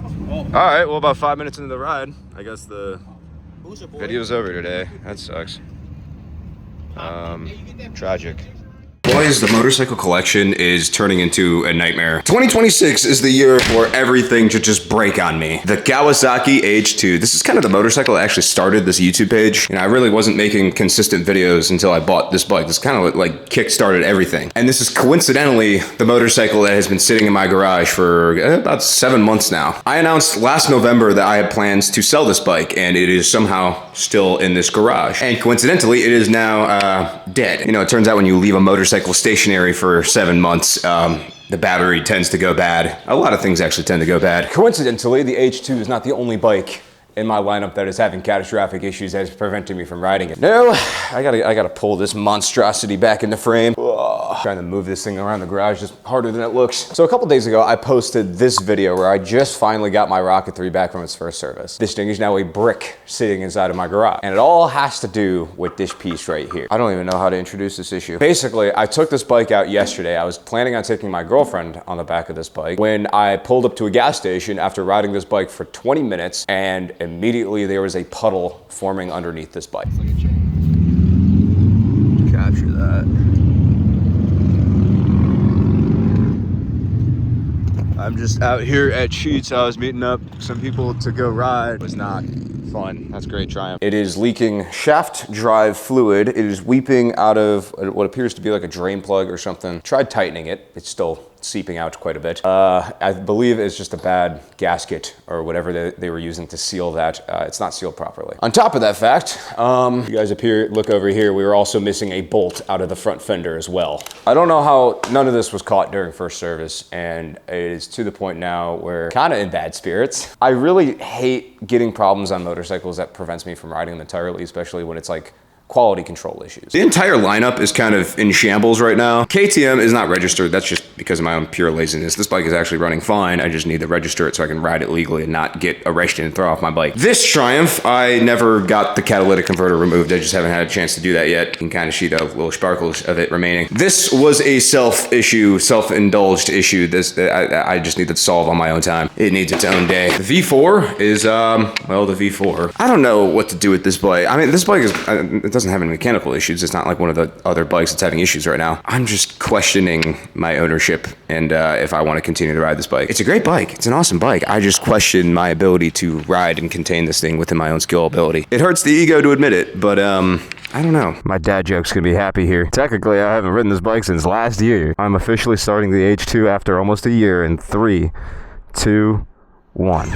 bro. Oh. All right, well, about 5 minutes into the ride, I guess the video's over today. That sucks. Tragic. Boys, the motorcycle collection is turning into a nightmare. 2026 is the year where everything should just break on me. The Kawasaki H2. This is kind of the motorcycle that actually started this YouTube page. And I really wasn't making consistent videos until I bought this bike. This kind of like kick-started everything. And this is coincidentally the motorcycle that has been sitting in my garage for about 7 months now. I announced last November that I had plans to sell this bike, and it is somehow still in this garage. And coincidentally, it is now dead. You know, it turns out when you leave a motorcycle stationary for 7 months, the battery tends to go bad. A lot of things actually tend to go bad. Coincidentally, the H2 is not the only bike in my lineup that is having catastrophic issues that is preventing me from riding it. No, I gotta pull this monstrosity back into frame. Ugh. Trying to move this thing around the garage is harder than it looks. So a couple days ago, I posted this video where I just finally got my Rocket 3 back from its first service. This thing is now a brick sitting inside of my garage. And it all has to do with this piece right here. I don't even know how to introduce this issue. Basically, I took this bike out yesterday. I was planning on taking my girlfriend on the back of this bike when I pulled up to a gas station after riding this bike for 20 minutes, and immediately there was a puddle forming underneath this bike. Capture that. I'm just out here at Sheets. I was meeting up some people to go ride. It was not fun. That's great, Triumph. It is leaking shaft drive fluid. It is weeping out of what appears to be like a drain plug or something. Tried tightening it. It's still seeping out quite a bit. I believe it's just a bad gasket or whatever they were using to seal that. It's not sealed properly. On top of that fact, you guys look over here, we were also missing a bolt out of the front fender as well. I don't know how none of this was caught during first service, and it is to the point now where kind of in bad spirits. I really hate getting problems on motorcycles that prevents me from riding them entirely, especially when it's like quality control issues. The entire lineup is kind of in shambles right now. KTM is not registered. That's just because of my own pure laziness. This bike is actually running fine. I just need to register it so I can ride it legally and not get arrested and throw off my bike. This Triumph, I never got the catalytic converter removed. I just haven't had a chance to do that yet. You can kind of see the little sparkles of it remaining. This was a self-indulged issue. I just need to solve on my own time. It needs its own day. The V4 is, well, the V4. I don't know what to do with this bike. I mean, this bike is, it doesn't have any mechanical issues. It's not like one of the other bikes that's having issues right now. I'm just questioning my ownership and if I want to continue to ride this bike. It's a great bike. It's an awesome bike. I just question my ability to ride and contain this thing within my own skill ability. It hurts the ego to admit it, but I don't know. My dad joke's gonna be happy here. Technically, I haven't ridden this bike since last year. I'm officially starting the H2 after almost a year in 3, 2, 1.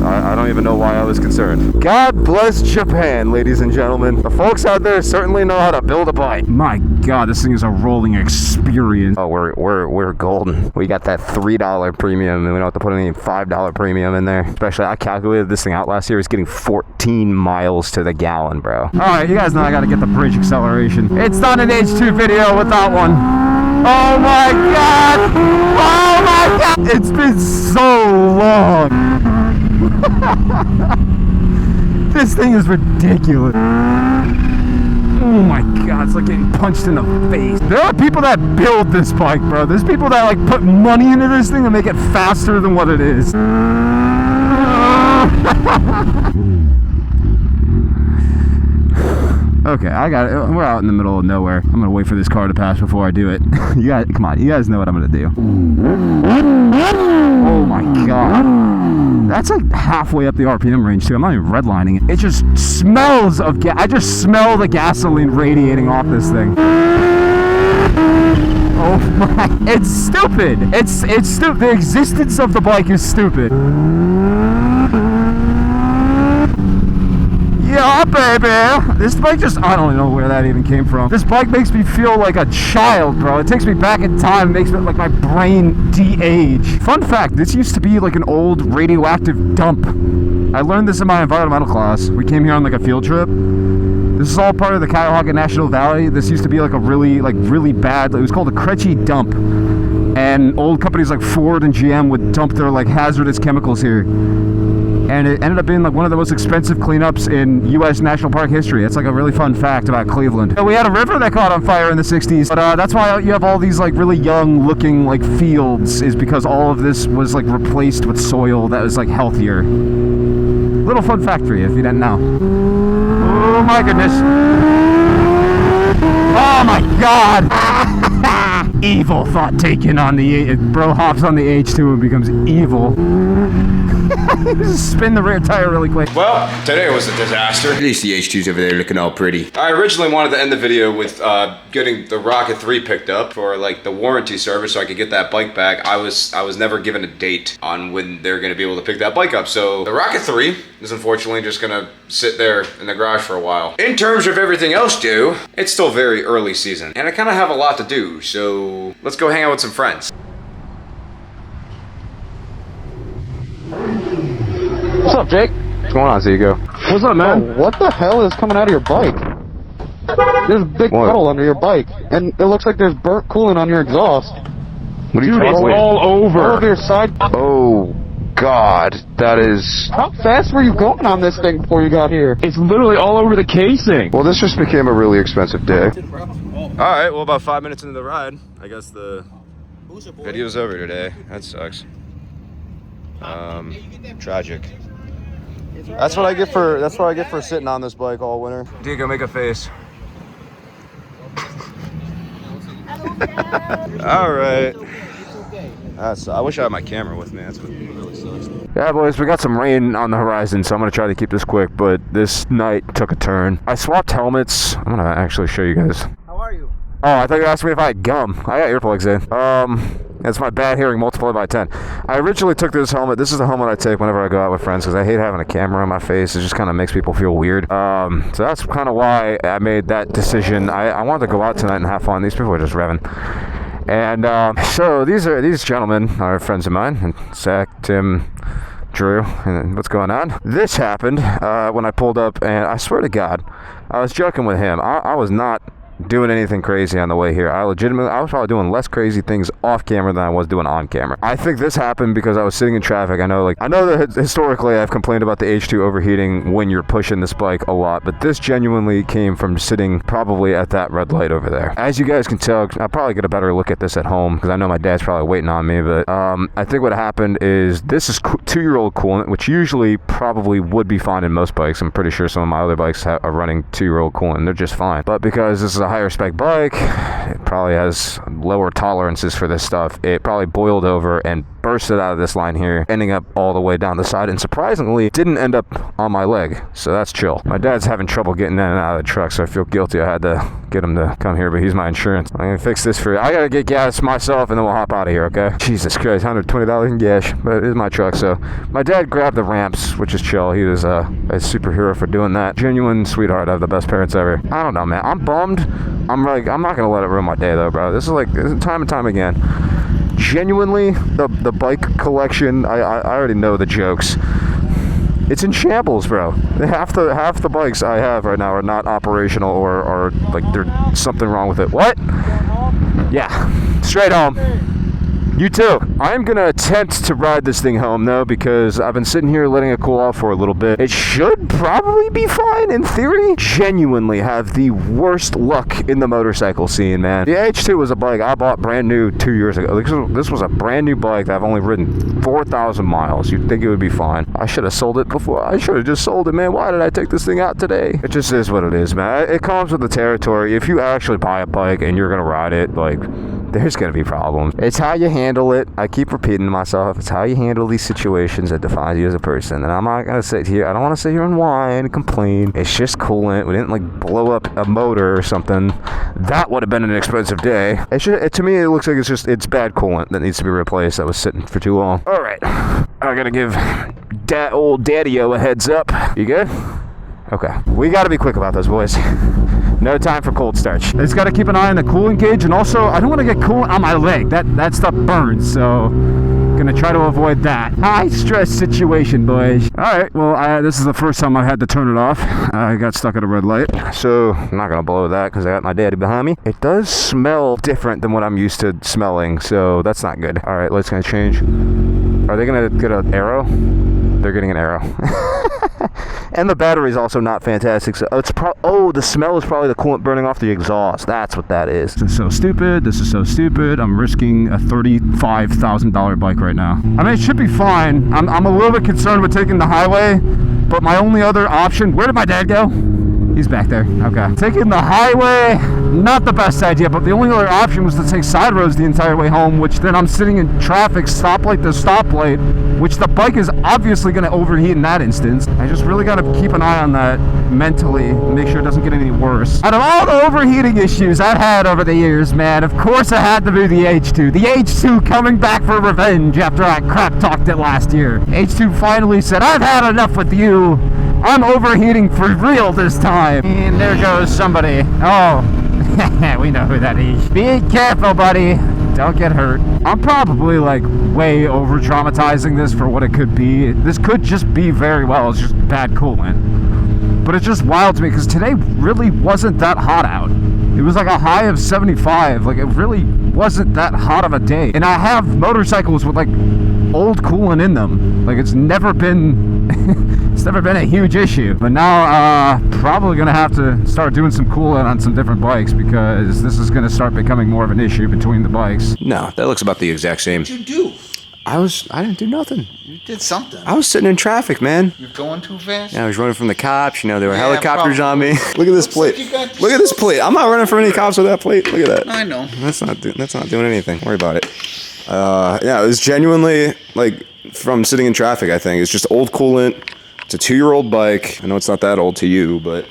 I don't even know why I was concerned. God bless Japan, ladies and gentlemen. The folks out there certainly know how to build a bike. My God, this thing is a rolling experience. Oh, we're golden. We got that $3 premium, and we don't have to put any $5 premium in there. Especially, I calculated this thing out last year. It's getting 14 miles to the gallon, bro. All right, you guys know I got to get the bridge acceleration. It's not an H2 video without one. Oh my God! Oh my God! It's been so long. This thing is ridiculous. Oh my God, it's like getting punched in the face. There are people that build this bike, bro. There's people that like put money into this thing and make it faster than what it is. Okay, I got it. We're out in the middle of nowhere. I'm gonna wait for this car to pass before I do it. You guys, come on. You guys know what I'm gonna do. Oh my God. That's like halfway up the RPM range too. I'm not even redlining it. It just smells of gas. I just smell the gasoline radiating off this thing. Oh my. It's stupid. It's stupid. The existence of the bike is stupid. Yeah, baby. This bike just, I don't know where that even came from. This bike makes me feel like a child, bro. It takes me back in time, makes me like my brain de-age. Fun fact, this used to be like an old radioactive dump. I learned this in my environmental class. We came here on like a field trip. This is all part of the Cuyahoga National Valley. This used to be like a really bad, it was called a Kretschy dump. And old companies like Ford and GM would dump their like hazardous chemicals here. and it ended up being like one of the most expensive cleanups in U.S. national park history. It's like a really fun fact about Cleveland. So we had a river that caught on fire in the 60s, but that's why you have all these like really young looking like fields, is because all of this was like replaced with soil that was like healthier. Little fun fact for you if you didn't know. Oh my goodness. Oh my god! Evil thought taken on the bro hops on the H2 and becomes evil. Just spin the rear tire really quick. Well, today was a disaster. At least the H2's over there looking all pretty. I originally wanted to end the video with getting the Rocket 3 picked up for like the warranty service so I could get that bike back. I was never given a date on when they're gonna be able to pick that bike up. So the Rocket 3 is unfortunately just gonna sit there in the garage for a while. In terms of everything else due, it's still very early season and I kind of have a lot to do. So let's go hang out with some friends. What's up, Jake? What's going on, Zigo? What's up, man? Oh, what the hell is coming out of your bike? There's a big puddle under your bike, and it looks like there's burnt coolant on your exhaust. What are you talking about? It's all over. All over your side. Oh, God. That is... How fast were you going on this thing before you got here? It's literally all over the casing. Well, this just became a really expensive day. Alright, well, about 5 minutes into the ride, I guess the video's over today. That sucks. Tragic. That's what I get for sitting on this bike all winter. Diego, make a face. All right. I wish I had my camera with me. That's what really sucks. Yeah, boys, we got some rain on the horizon, so I'm gonna try to keep this quick. But this night took a turn. I swapped helmets. I'm gonna actually show you guys. How are you? Oh, I thought you asked me if I had gum. I got earplugs in. That's my bad hearing multiplied by 10. I originally took this helmet. This is the helmet I take whenever I go out with friends because I hate having a camera on my face. It just kind of makes people feel weird. So that's kind of why I made that decision. I wanted to go out tonight and have fun. These people are just revving. And so these gentlemen are friends of mine. And Zach, Tim, Drew, and what's going on? This happened when I pulled up, and I swear to God, I was joking with him. I was not doing anything crazy on the way here. I was probably doing less crazy things off camera than I was doing on camera. I think this happened because I was sitting in traffic. I know that historically I've complained about the H2 overheating when you're pushing this bike a lot, but this genuinely came from sitting probably at that red light over there. As you guys can tell, I'll probably get a better look at this at home because I know my dad's probably waiting on me, but I think what happened is this is 2-year-old coolant, which usually probably would be fine in most bikes. I'm pretty sure some of my other bikes are running 2-year-old coolant and they're just fine. But because this is a higher spec bike, it probably has lower tolerances for this stuff. It probably boiled over and bursted out of this line here, ending up all the way down the side, and surprisingly didn't end up on my leg, so that's chill. My dad's having trouble getting in and out of the truck, so I feel guilty. I had to get him to come here, but he's my insurance. I'm gonna fix this for you. I gotta get gas myself and then we'll hop out of here, okay? Jesus Christ, $120 in gas, but it is my truck. So my dad grabbed the ramps, which is chill. He was a superhero for doing that. Genuine sweetheart. I have the best parents ever. I don't know, man, I'm bummed. I'm not gonna let it ruin my day though, bro. This is time and time again. Genuinely, the bike collection, I already know the jokes. It's in shambles, bro. Half the bikes I have right now are not operational or like there's something wrong with it. What? Yeah, straight home. You too. I'm gonna attempt to ride this thing home though, because I've been sitting here letting it cool off for a little bit. It should probably be fine in theory. Genuinely have the worst luck in the motorcycle scene, man. The H2 was a bike I bought brand new 2 years ago. This was a brand new bike that I've only ridden 4,000 miles. You'd think it would be fine. I should have sold it before. I should have just sold it, man. Why did I take this thing out today? It just is what it is, man. It comes with the territory. If you actually buy a bike and you're gonna ride it, like, there's gonna be problems. It's how you handle it. I keep repeating to myself, it's how you handle these situations that defines you as a person. And I'm not gonna sit here, I don't wanna sit here and whine and complain. It's just coolant. We didn't like blow up a motor or something. That would have been an expensive day. To me, it looks like it's bad coolant that needs to be replaced. That was sitting for too long. All right, I gotta give old Daddy-O a heads up. You good? Okay, we gotta be quick about those, boys. No time for cold starch. I just gotta keep an eye on the coolant gauge, and also I don't want to get coolant on my leg. That stuff burns, so gonna try to avoid that. High stress situation, boys. All right, well, this is the first time I had to turn it off. I got stuck at a red light, so I'm not gonna blow that because I got my daddy behind me. It does smell different than what I'm used to smelling, so that's not good. All right, let's gonna change. Are they gonna get an arrow? They're getting an arrow. And the battery's also not fantastic. So it's the smell is probably the coolant burning off the exhaust. That's what that is. This is so stupid. This is so stupid. I'm risking a $35,000 bike right now. I mean, it should be fine. I'm a little bit concerned with taking the highway, but my only other option. Where did my dad go? He's back there. Okay. Taking the highway, not the best idea, but the only other option was to take side roads the entire way home, which then I'm sitting in traffic, stoplight to stoplight, which the bike is obviously going to overheat in that instance. I just really got to keep an eye on that mentally, make sure it doesn't get any worse. Out of all the overheating issues I've had over the years, man, of course I had to be the H2. The H2 coming back for revenge after I crap talked it last year. H2 finally said, I've had enough with you. I'm overheating for real this time. And there goes somebody. Oh, we know who that is. Be careful, buddy. Don't get hurt. I'm probably like way over traumatizing this for what it could be. This could just be very well. It's just bad coolant. But it's just wild to me because today really wasn't that hot out. It was like a high of 75. Like it really wasn't that hot of a day. And I have motorcycles with like old coolant in them. Like it's never been it's never been a huge issue. But now probably gonna have to start doing some coolant on some different bikes because this is gonna start becoming more of an issue between the bikes. No, that looks about the exact same. What'd you do? I didn't do nothing. You did something. I was sitting in traffic, man. You're going too fast? Yeah, I was running from the cops. You know, there were Yeah, helicopters on me. Look at this plate. like you got- Look at this plate. I'm not running from any cops with that plate. Look at that. I know. That's not doing anything. Don't worry about it. Yeah, it was genuinely like from sitting in traffic. I think it's just old coolant. It's a 2-year-old bike. I know it's not that old to you, but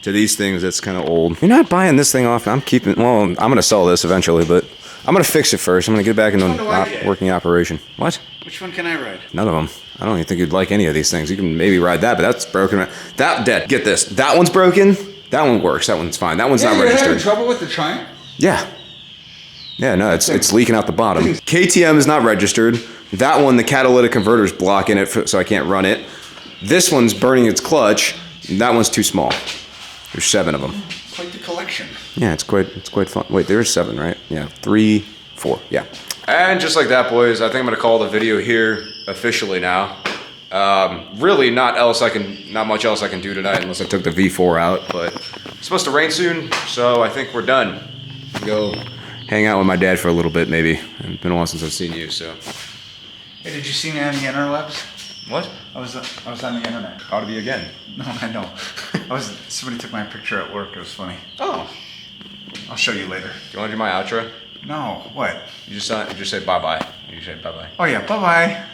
to these things, it's kind of old. You're not buying this thing off. I'm gonna sell this eventually, but I'm gonna fix it first. I'm gonna get it back into working operation. What? Which one can I ride? None of them. I don't even think you'd like any of these things. You can maybe ride that, but that's broken. That dead. Get this. That one's broken. That one works. That one's fine. That one's not You're having registered. trouble with the Triumph? Yeah. Yeah, no, it's leaking out the bottom. KTM is not registered. That one, the catalytic converter's blocking it, so I can't run it. This one's burning its clutch. That one's too small. There's 7 of them. Quite the collection. Yeah, it's quite fun. Wait, there's 7, right? Yeah, 3, 4, yeah. And just like that, boys, I think I'm gonna call the video here officially now. Really not much else I can do tonight unless I took the V4 out, but it's supposed to rain soon, so I think we're done. Go hang out with my dad for a little bit, maybe. It's been a while since I've seen you, so. Hey, did you see me on the interwebs? What? I was on the internet. Ought to be again. No, I know. Somebody took my picture at work. It was funny. Oh. I'll show you later. Do you want to do my outro? No, what? You just say bye-bye. You say bye-bye. Oh yeah, bye-bye.